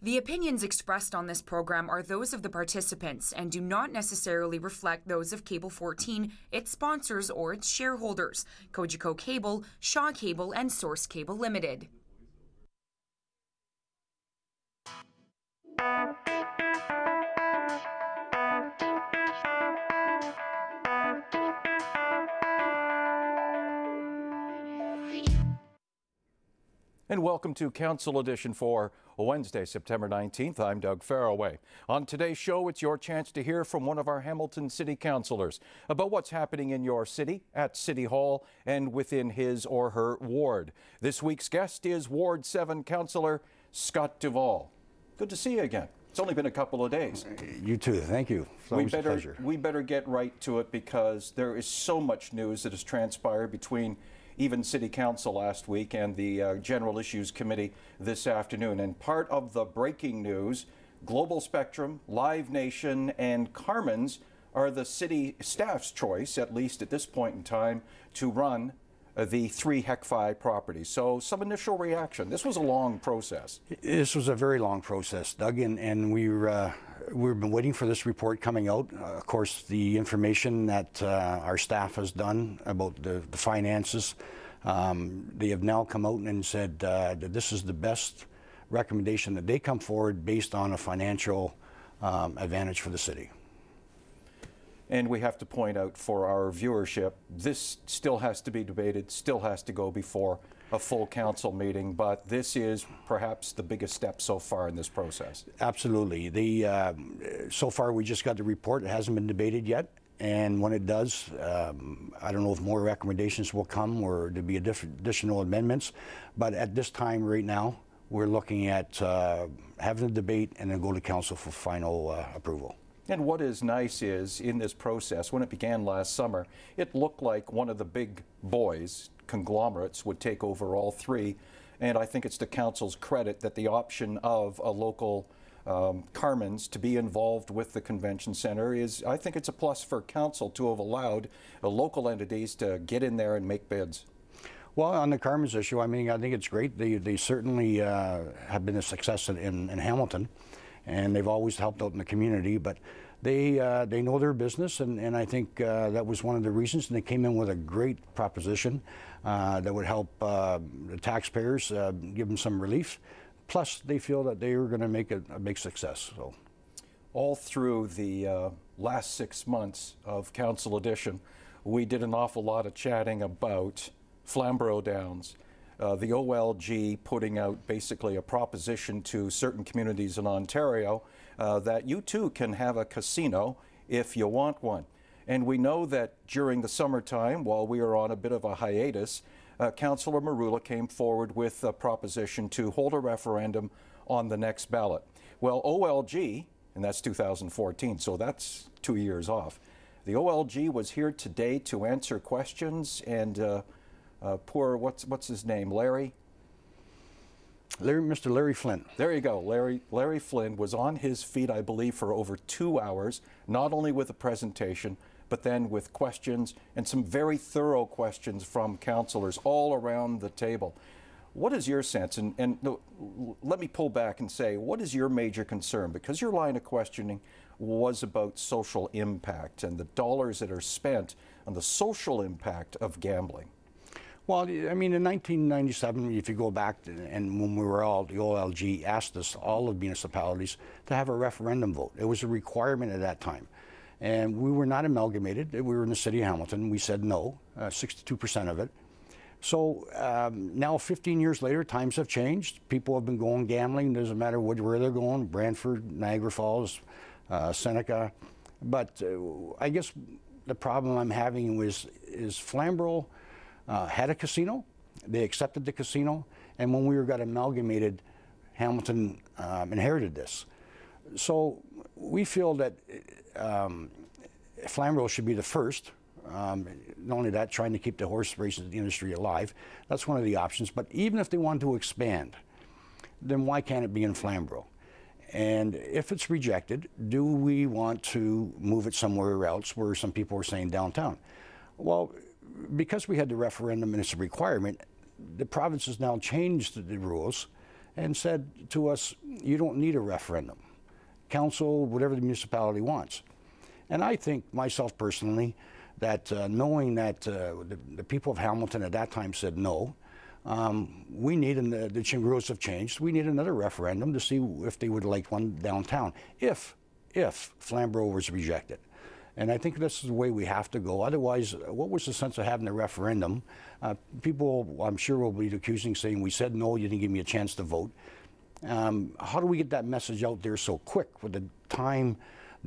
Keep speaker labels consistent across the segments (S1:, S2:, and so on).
S1: The opinions expressed on this program are those of the participants and do not necessarily reflect those of Cable 14, its sponsors, or its shareholders, Cogeco Cable, Shaw Cable, and Source Cable Limited.
S2: And welcome to Council Edition for Wednesday, September 19th. I'm Doug Farraway. On today's show, it's your chance to hear from one of our Hamilton City Councillors about what's happening in your city, at City Hall, and within his or her ward. This week's guest is Ward 7 Councillor Scott Duvall. Good to see you again. It's only been a couple of days.
S3: You too. Thank you. It's always a pleasure.
S2: We better get right to it because there is so much news that has transpired between even City Council last week and the General Issues Committee this afternoon. And part of the breaking news, Global Spectrum, Live Nation, and Carmen's are the city staff's choice, at least at this point in time, to run the 3 HEC-5 properties. So some initial reaction. This was a long process.
S3: This was a very long process, Doug, and we've been waiting for this report coming out. Of course, the information that our staff has done about the finances, they have now come out and said that this is the best recommendation that they come forward based on a financial advantage for the city.
S2: And we have to point out for our viewership, this still has to be debated, still has to go before a full council meeting, but this is perhaps the biggest step so far in this process.
S3: Absolutely. So far we just got the report. It hasn't been debated yet, and when it does, I don't know if more recommendations will come or there'll be additional amendments, but at this time right now we're looking at having a debate and then go to council for final approval.
S2: And what is nice is, in this process, when it began last summer, it looked like one of the big boys, conglomerates, would take over all 3. And I think it's the council's credit that the option of a local Carmen's to be involved with the convention center is, I think it's a plus for council to have allowed local entities to get in there and make bids.
S3: Well, on the Carmen's issue, I mean, I think it's great. They certainly have been a success in Hamilton, and they've always helped out in the community, but they know their business, and I think that was one of the reasons, and they came in with a great proposition that would help the taxpayers, give them some relief, plus they feel that they were going to make a big success. So,
S2: all through the last 6 months of Council Edition, we did an awful lot of chatting about Flamborough Downs, the OLG putting out basically a proposition to certain communities in Ontario that you too can have a casino if you want one. And we know that during the summertime, while we are on a bit of a hiatus, Councillor Merulla came forward with a proposition to hold a referendum on the next ballot. Well, OLG, and that's 2014, so that's 2 years off. The OLG was here today to answer questions, and poor, what's his name,
S3: Mr. Larry Flynn.
S2: There you go. Larry Flynn was on his feet, I believe, for over 2 hours, not only with a presentation, but then with questions, and some very thorough questions from councillors all around the table. What is your sense, and let me pull back and say, what is your major concern? Because your line of questioning was about social impact and the dollars that are spent on the social impact of gambling.
S3: Well, I mean, in 1997, if you go back, and when we were all, the OLG asked us, all of municipalities, to have a referendum vote. It was a requirement at that time. And we were not amalgamated. We were in the city of Hamilton. We said no, 62% of it. So now 15 years later, times have changed. People have been going gambling. Doesn't matter where they're going, Brantford, Niagara Falls, Seneca. But I guess the problem I'm having is Flamborough had a casino. They accepted the casino, and when we got amalgamated, Hamilton inherited this. So we feel that Flamborough should be the first. Not only that, trying to keep the horse racing industry alive. That's one of the options. But even if they want to expand, then why can't it be in Flamborough? And if it's rejected, do we want to move it somewhere else where some people are saying downtown? Well, because we had the referendum and it's a requirement, the province has now changed the rules, and said to us, you don't need a referendum. Council, whatever the municipality wants. And I think, myself personally, that knowing that the people of Hamilton at that time said no, we need, and the rules have changed, we need another referendum to see if they would like one downtown, if Flamborough was rejected. And I think this is the way we have to go. Otherwise, what was the sense of having a referendum? People, I'm sure, will be accusing, saying, we said no, you didn't give me a chance to vote. How do we get that message out there so quick with the time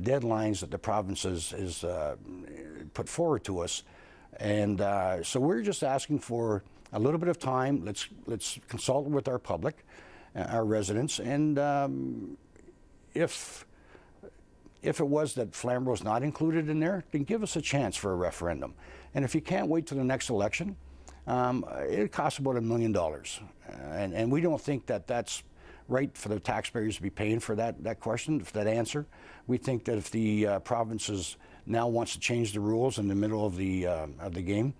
S3: deadlines that the province has put forward to us? And so we're just asking for a little bit of time. Let's consult with our public, our residents, and if it was that Flamborough's not included in there, then give us a chance for a referendum. And if you can't wait till the next election, it costs about $1 million. And we don't think that that's right for the taxpayers to be paying for that question, for that answer. We think that if the province now wants to change the rules in the middle of the game,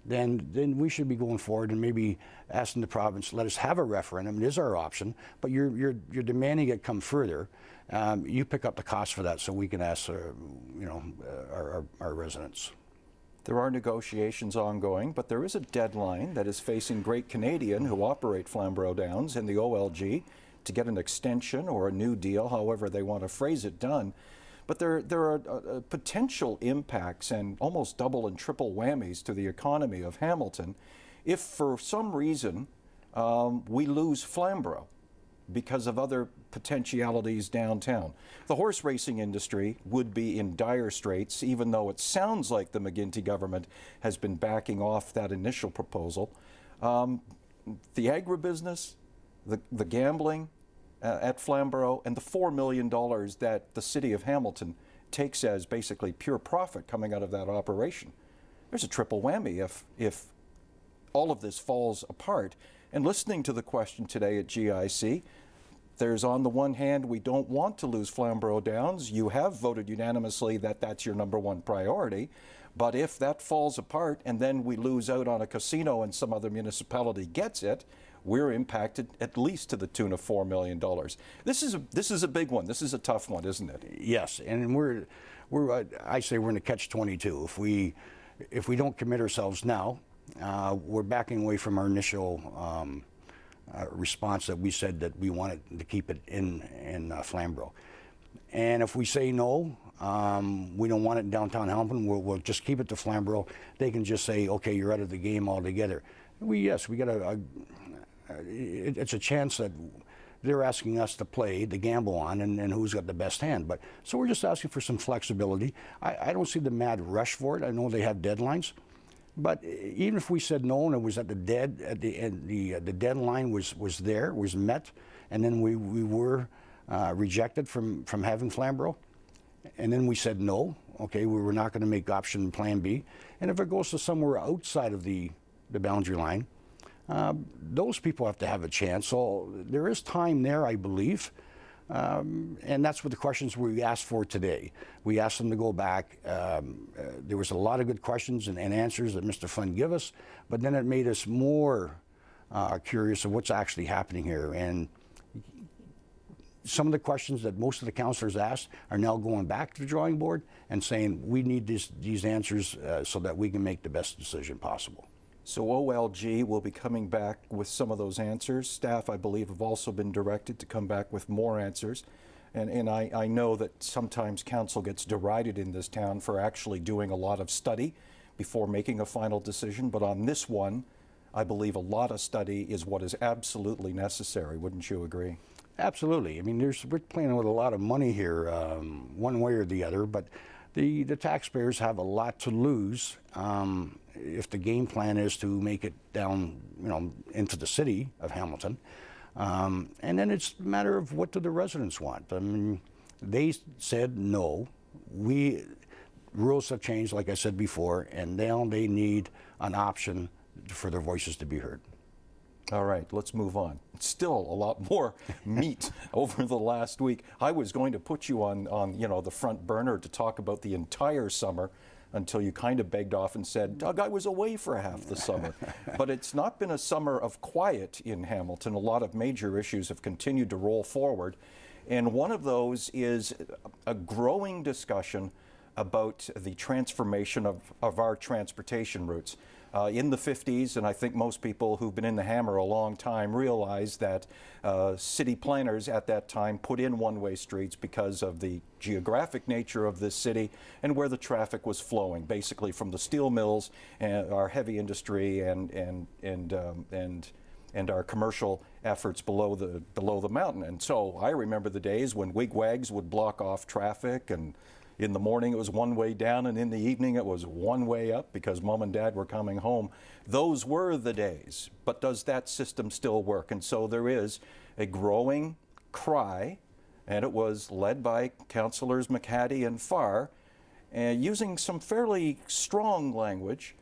S3: then we should be going forward and maybe asking the province, let us have a referendum. It is our option, but you're demanding it come further. You pick up the cost for that, so we can ask our residents.
S2: There are negotiations ongoing, but there is a deadline that is facing Great Canadian, who operate Flamborough Downs, and the OLG to get an extension or a new deal, however they want to phrase it, done. But there are potential impacts and almost double and triple whammies to the economy of Hamilton if for some reason we lose Flamborough because of other potentialities downtown. The horse racing industry would be in dire straits, even though it sounds like the McGuinty government has been backing off that initial proposal. The agribusiness, the gambling at Flamborough, and the $4 million that the city of Hamilton takes as basically pure profit coming out of that operation. There's a triple whammy if all of this falls apart. And listening to the question today at GIC, there's, on the one hand, we don't want to lose Flamborough Downs. You have voted unanimously that that's your #1 priority. But if that falls apart and then we lose out on a casino and some other municipality gets it, we're impacted at least to the tune of $4 million. This is a big one. This is a tough one, isn't it?
S3: Yes, and I say we're in a catch-22. If we don't commit ourselves now, we're backing away from our initial response that we said that we wanted to keep it in Flamborough. And if we say no, we don't want it in downtown Hamilton, we'll just keep it to Flamborough. They can just say, okay, you're out of the game altogether. We got it's a chance that they're asking us to play, to gamble on, and who's got the best hand. But so we're just asking for some flexibility. I don't see the mad rush for it. I know they have deadlines, but even if we said no and it was at the end, the deadline was met, and then we were rejected from having Flamborough, and then we said no. Okay, we were not going to make option Plan B, and if it goes to somewhere outside of the boundary line, those people have to have a chance. So there is time there, I believe. And that's what the questions we asked for today. We asked them to go back. There was a lot of good questions and answers that Mr. Flynn gave us, but then it made us more curious of what's actually happening here. And some of the questions that most of the councillors asked are now going back to the drawing board and saying, we need these answers so that we can make the best decision possible.
S2: So OLG will be coming back with some of those answers. Staff, I believe, have also been directed to come back with more answers. And I know that sometimes council gets derided in this town for actually doing a lot of study before making a final decision. But on this one, I believe a lot of study is what is absolutely necessary. Wouldn't you agree? Absolutely. I mean, we're playing with a lot of money here, one way or the other. But the taxpayers have a lot to lose if the game plan is to make it down, into the city of Hamilton. And then it's a matter of what do the residents want. I mean, they said no. Rules have changed, like I said before, and now they need an option for their voices to be heard. All right, let's move on. Still a lot more meat over the last week. I was going to put you on the front burner to talk about the entire summer, until you kind of begged off and said, Doug, I was away for half the summer. But it's not been a summer of quiet in Hamilton. A lot of major issues have continued to roll forward. And one of those is a growing discussion about the transformation of our transportation routes. In the 50s, and I think most people who've been in the Hammer a long time realize that city planners at that time put in one-way streets because of the geographic nature of this city and where the traffic was flowing, basically from the steel mills and our heavy industry and our commercial efforts below the mountain. And so I remember the days when wigwags would block off traffic, and in the morning it was one way down, and in the evening it was one way up because mom and dad were coming home. Those were the days, but does that system still work? And so there is a growing cry, and it was led by Councillors McHattie and Farr, using some fairly strong language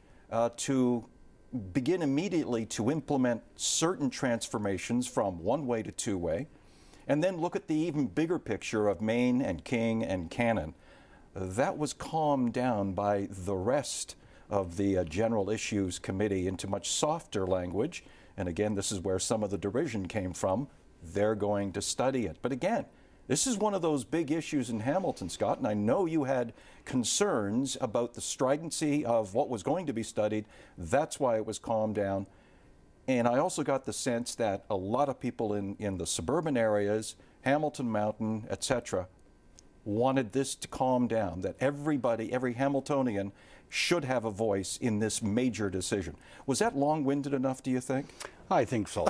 S2: to begin immediately to implement certain transformations from one-way to two-way, and then look at the even bigger picture of Main and King and Cannon. That was calmed down by the rest of the General Issues Committee into much softer language. And again, this is where some of the derision came from. They're going to study it. But again, this is one of those big issues in Hamilton, Scott, and I know you had concerns about the stridency of what was going to be studied. That's why it was calmed down. And I also got the sense that a lot of people in the suburban areas, Hamilton Mountain, etc., wanted this to calm down, that everybody, every Hamiltonian should have a voice in this major decision. Was that long-winded enough, do you think?
S3: I think so.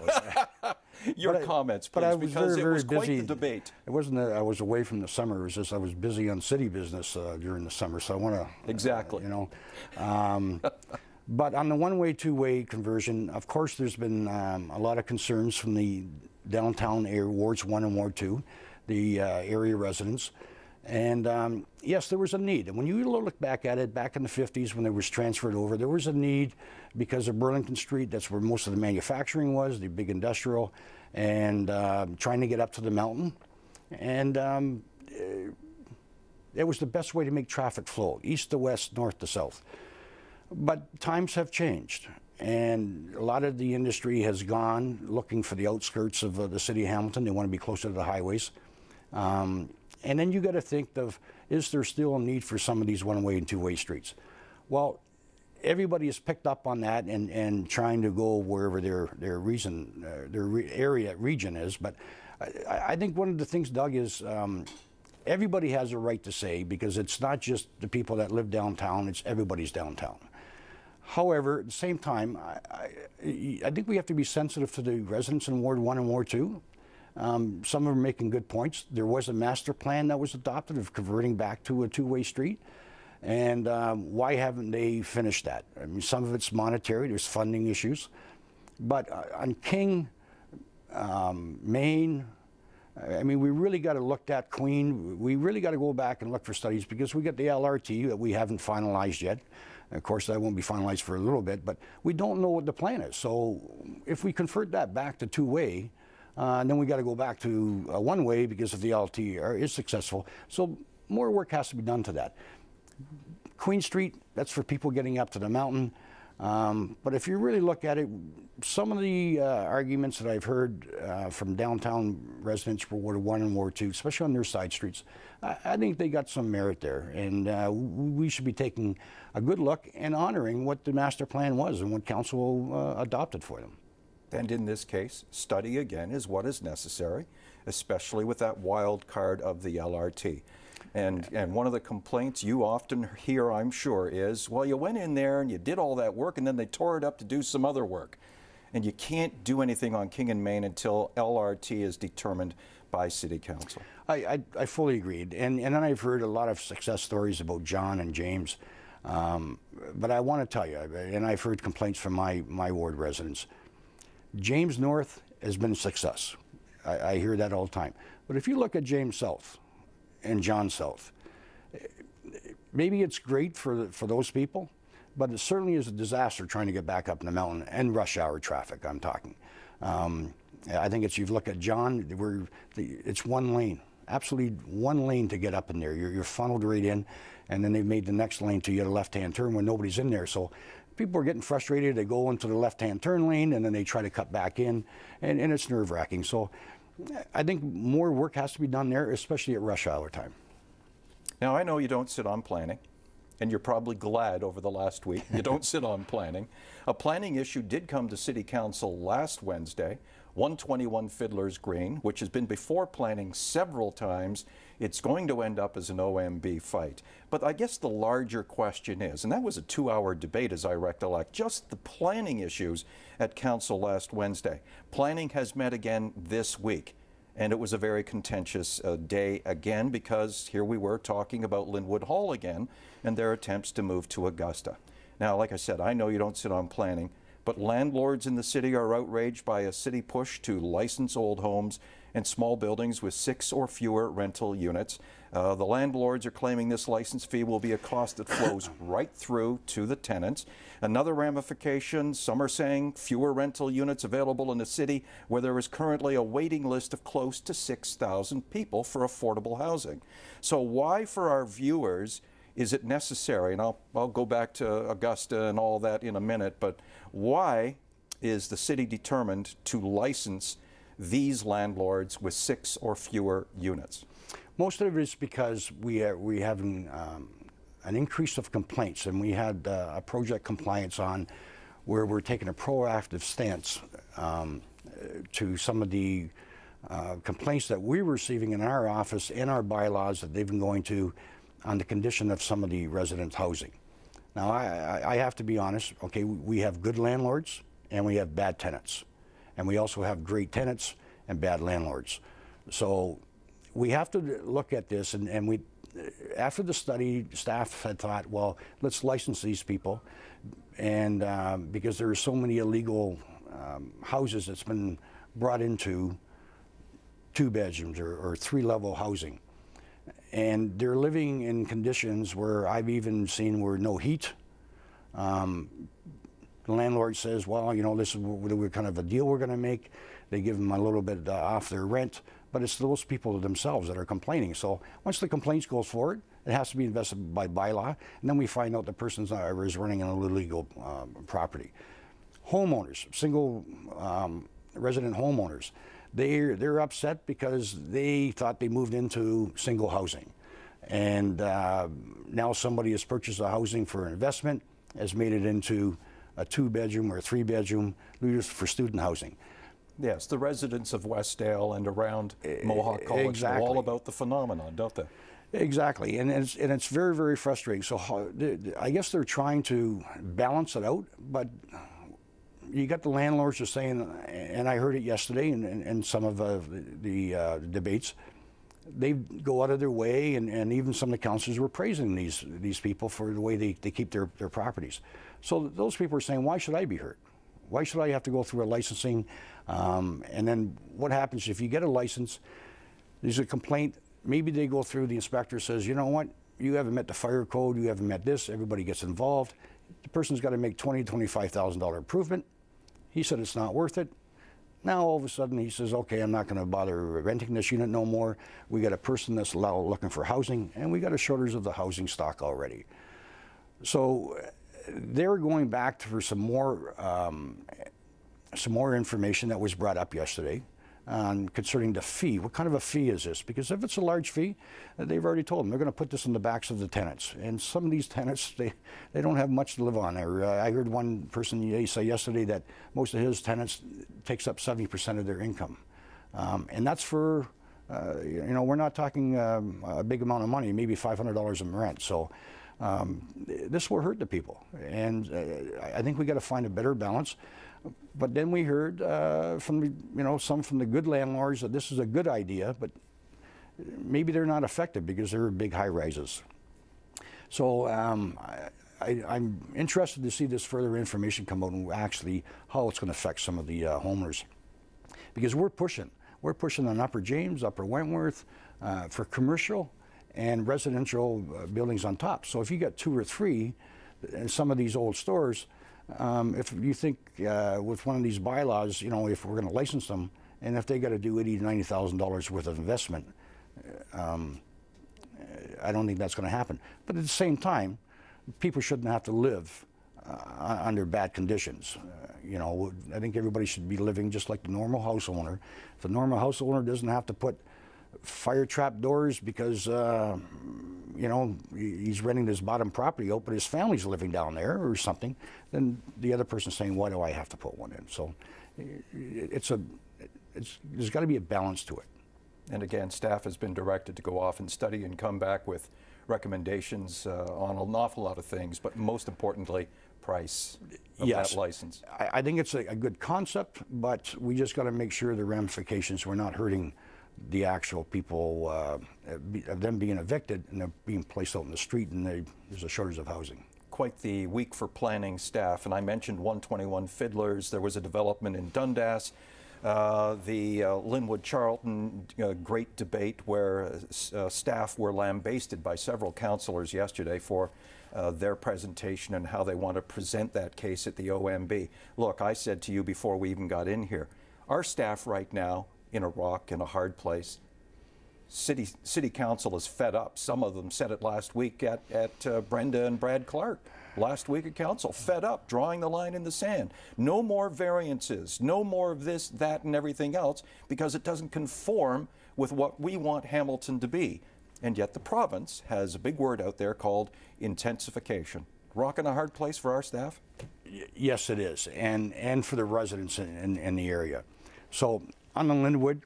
S2: Your comments, please,
S3: but I was
S2: because
S3: very, very
S2: it was quite
S3: busy.
S2: the debate.
S3: It wasn't that I was away from the summer. It was just I was busy on city business during the summer, so I want to...
S2: Exactly.
S3: You know. But on the one-way, two-way conversion, of course, there's been a lot of concerns from the downtown area, Wards 1 and Ward 2, the area residents. And yes, there was a need. And when you look back at it, back in the 50s when it was transferred over, there was a need because of Burlington Street. That's where most of the manufacturing was, the big industrial, and trying to get up to the mountain. And it was the best way to make traffic flow, east to west, north to south. But times have changed. And a lot of the industry has gone looking for the outskirts of the city of Hamilton. They want to be closer to the highways. And then you got to think of, is there still a need for some of these one-way and two-way streets? Well, everybody has picked up on that and trying to go wherever their region is. But I think one of the things, Doug, is everybody has a right to say, because it's not just the people that live downtown, it's everybody's downtown. However, at the same time, I think we have to be sensitive to the residents in Ward 1 and Ward 2. Some of them are making good points. There was a master plan that was adopted of converting back to a two-way street. And why haven't they finished that? I mean, some of it's monetary, there's funding issues. But on King, Main, I mean, we really got to look at Queen. We really got to go back and look for studies, because we got the LRT that we haven't finalized yet. Of course, that won't be finalized for a little bit, but we don't know what the plan is. So if we convert that back to two-way, then we got to go back to one-way because if the LRT is successful. So more work has to be done to that. Queen Street, that's for people getting up to the mountain. But if you really look at it, some of the arguments that I've heard from downtown residents for Ward 1 and Ward 2, especially on their side streets, I think they got some merit there. And we should be taking a good look and honoring what the master plan was and what council adopted for them.
S2: And in this case, study again is what is necessary, especially with that wild card of the LRT. And one of the complaints you often hear, I'm sure, is, well, you went in there and you did all that work and then they tore it up to do some other work. And you can't do anything on King and Main until LRT is determined by City Council.
S3: I fully agreed. And then I've heard a lot of success stories about John and James. But I want to tell you, and I've heard complaints from my ward residents, James North has been a success. I hear that all the time. But if you look at James South and John South, maybe it's great for those people, but it certainly is a disaster trying to get back up in the mountain and rush hour traffic, I'm talking. I think it's, you look at John, it's one lane absolutely one lane to get up in there. You're funneled right in, and then they've made the next lane to get a left-hand turn when nobody's in there. So people are getting frustrated. They go into the left-hand turn lane, and then they try to cut back in, and it's nerve-wracking. So I think more work has to be done there, especially at rush hour time.
S2: Now, I know you don't sit on planning, and you're probably glad over the last week you don't sit on planning. A planning issue did come to City Council last Wednesday, 121 Fiddler's Green, which has been before planning several times. It's going to end up as an OMB fight. But I guess the larger question is, and that was a 2-hour debate as I recollect, just the planning issues at Council last Wednesday. Planning has met again this week. And it was a very contentious day again, because here we were talking about Linwood Hall again and their attempts to move to Augusta. Now, like I said, I know you don't sit on planning, but landlords in the city are outraged by a city push to license old homes and small buildings with 6 or fewer rental units. The landlords are claiming this license fee will be a cost that flows right through to the tenants. Another ramification, some are saying fewer rental units available in the city where there is currently a waiting list of close to 6,000 people for affordable housing. So why, for our viewers, is it necessary, and I'll go back to Augusta and all that in a minute, but why is the city determined to license these landlords with 6 or fewer units?
S3: Most of it is because we have an increase of complaints, and we had a project compliance on where we're taking a proactive stance to some of the complaints that we're receiving in our office and our bylaws that they've been going to on the condition of some of the resident housing. Now, I have to be honest, okay, we have good landlords and we have bad tenants. And we also have great tenants and bad landlords. So we have to look at this, and we, after the study, staff had thought, well, let's license these people, and because there are so many illegal houses that's been brought into 2 bedrooms or 3-level housing. And they're living in conditions where I've even seen where no heat. The landlord says, well, you know, this is what kind of a deal we're going to make. They give them a little bit off their rent, but it's those people themselves that are complaining. So once the complaints goes forward, it has to be invested by bylaw, and then we find out the person is running an illegal property. Homeowners, single resident homeowners, they're upset because they thought they moved into single housing, and now somebody has purchased a housing for an investment, has made it into a 2-bedroom or a 3-bedroom used for student housing.
S2: Yes, the residents of Westdale and around Mohawk College know all about the phenomenon, don't they? Exactly,
S3: and it's very, very frustrating. So I guess they're trying to balance it out, but you got the landlords just saying, and I heard it yesterday in some of the debates, they go out of their way, and even some of the councillors were praising these people for the way they keep their properties. So those people are saying, why should I be hurt? Why should I have to go through a licensing? And then what happens if you get a license, there's a complaint, maybe they go through, the inspector says, you know what, you haven't met the fire code, you haven't met this, everybody gets involved. The person's got to make $20,000 to $25,000 improvement. He said it's not worth it. Now all of a sudden he says, okay, I'm not going to bother renting this unit no more. We got a person that's looking for housing, and we got a shortage of the housing stock already. So they're going back for some more information that was brought up yesterday concerning the fee. What kind of a fee is this? Because if it's a large fee, they've already told them they're going to put this on the backs of the tenants. And some of these tenants, they don't have much to live on. I heard one person say yesterday that most of his tenants takes up 70% of their income. And that's for, you know, we're not talking a big amount of money, maybe $500 in rent. So this will hurt the people. And I think we got to find a better balance. But then we heard from some from the good landlords that this is a good idea, but maybe they're not effective because they're big high rises. So I'm interested to see this further information come out and actually how it's going to affect some of the homeowners, because we're pushing on Upper James, Upper Wentworth for commercial and residential buildings on top. So if you got 2 or 3 in some of these old stores, if you think with one of these bylaws, you know, if we're going to license them, and if they got to do $80,000 to $90,000 worth of investment, I don't think that's going to happen. But at the same time, people shouldn't have to live under bad conditions. You know, I think everybody should be living just like the normal house owner. If the normal house owner doesn't have to put fire trap doors because, you know, he's renting his bottom property out, but his family's living down there or something, then the other person's saying, why do I have to put one in? So there's got to be a balance to it.
S2: And again, staff has been directed to go off and study and come back with recommendations on an awful lot of things, but most importantly, price of that license.
S3: I think it's a good concept, but we just got to make sure the ramifications, we're not hurting the actual people, of them being evicted and they're being placed out in the street, and there's a shortage of housing. Quite
S2: the week for planning staff, and I mentioned 121 Fiddlers. There was a development in Dundas. The Linwood Charlton great debate where staff were lambasted by several councillors yesterday for their presentation and how they want to present that case at the OMB. Look, I said to you before we even got in here, our staff right now in a rock, in a hard place. City Council is fed up. Some of them said it last week at Brenda and Brad Clark. Last week at Council, fed up, drawing the line in the sand. No more variances, no more of this, that, and everything else, because it doesn't conform with what we want Hamilton to be. And yet the province has a big word out there called intensification. Rock in a hard place for our staff?
S3: Yes, it is, and for the residents in the area. So on the Linwood,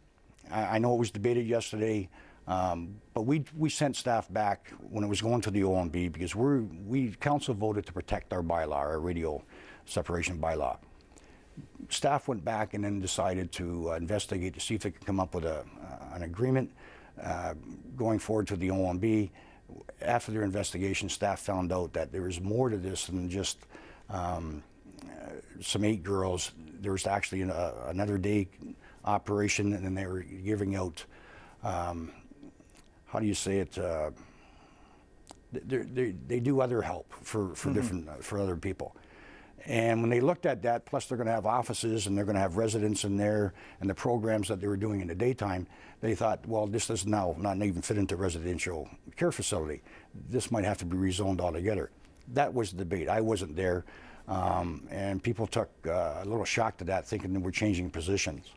S3: I know it was debated yesterday, but we sent staff back when it was going to the OMB because council voted to protect our bylaw, our radio separation bylaw. Staff went back and then decided to investigate to see if they could come up with an agreement going forward to the OMB. After their investigation, staff found out that there was more to this than just some 8 girls. There was actually another day operation, and then they were giving out, how do you say it, they do other help for different, for other people. And when they looked at that, plus they're going to have offices and they're going to have residents in there and the programs that they were doing in the daytime, they thought, well, this does now not even fit into residential care facility. This might have to be rezoned altogether. That was the debate. I wasn't there. And people took a little shock to that, thinking that we're changing positions.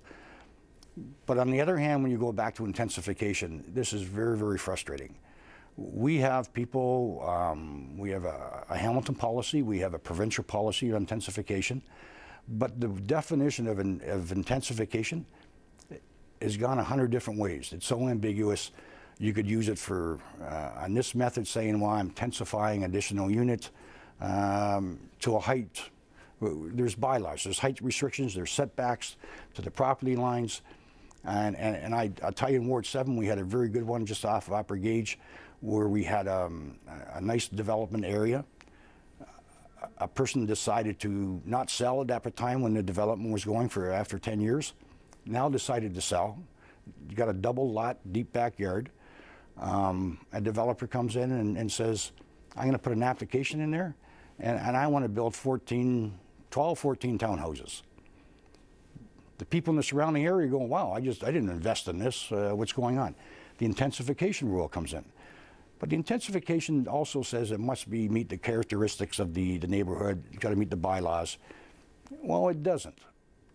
S3: But on the other hand, when you go back to intensification, this is very, very frustrating. We have people, we have a Hamilton policy, we have a provincial policy on intensification, but the definition of intensification has gone 100 different ways. It's so ambiguous. You could use it for, on this method, saying, well, I'm intensifying additional units to a height. There's bylaws, there's height restrictions, there's setbacks to the property lines. And I'll tell you, in Ward 7, we had a very good one just off of Upper Gauge, where we had a nice development area. A person decided to not sell at that time when the development was going for after 10 years. Now decided to sell. You got a double lot, deep backyard. A developer comes in and says, I'm going to put an application in there, and I want to build 12, 14 townhouses. The people in the surrounding area go, wow, I didn't invest in this. What's going on? The intensification rule comes in. But the intensification also says it must meet the characteristics of the neighborhood. You've got to meet the bylaws. Well, it doesn't.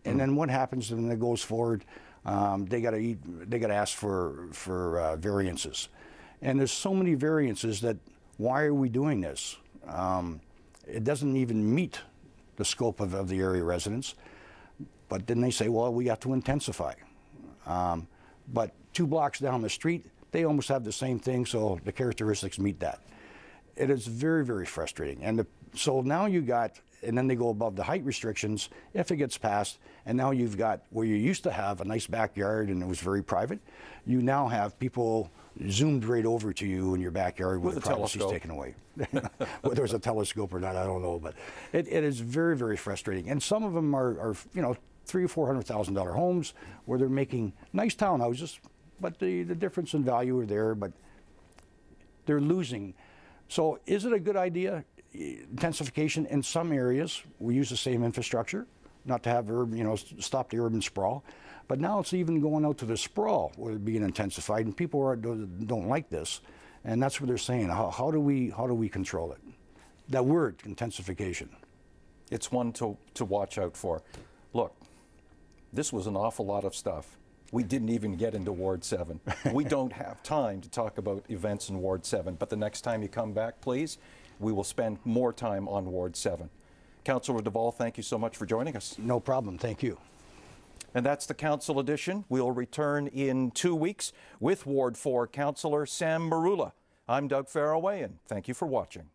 S3: And then what happens when it goes forward? They got to ask for variances. And there's so many variances that why are we doing this? It doesn't even meet the scope of the area residents. But then they say, well, we have to intensify. But 2 blocks down the street, they almost have the same thing, so the characteristics meet that. It is very, very frustrating. And so now you got, and then they go above the height restrictions if it gets passed, and now you've got where you used to have a nice backyard and it was very private, you now have people zoomed right over to you in your backyard with the privacy's taken away. Whether there's a telescope or not, I don't know, but it is very, very frustrating. And some of them are you know, $300,000 or $400,000 homes where they're making nice townhouses, but the difference in value are there, but they're losing. So is it a good idea? Intensification in some areas, we use the same infrastructure. not to have stop the urban sprawl. But now it's even going out to the sprawl where it's being intensified, and people don't like this, and that's what they're saying. How do we control it? That word, intensification.
S2: It's one to watch out for. Look, this was an awful lot of stuff. We didn't even get into Ward 7. We don't have time to talk about events in Ward 7, but the next time you come back, please, we will spend more time on Ward 7. Councillor Duvall, thank you so much for joining us.
S3: No problem, thank you.
S2: And that's the Council edition. We'll return in 2 weeks with Ward 4 Councillor Sam Merulla. I'm Doug Farraway, and thank you for watching.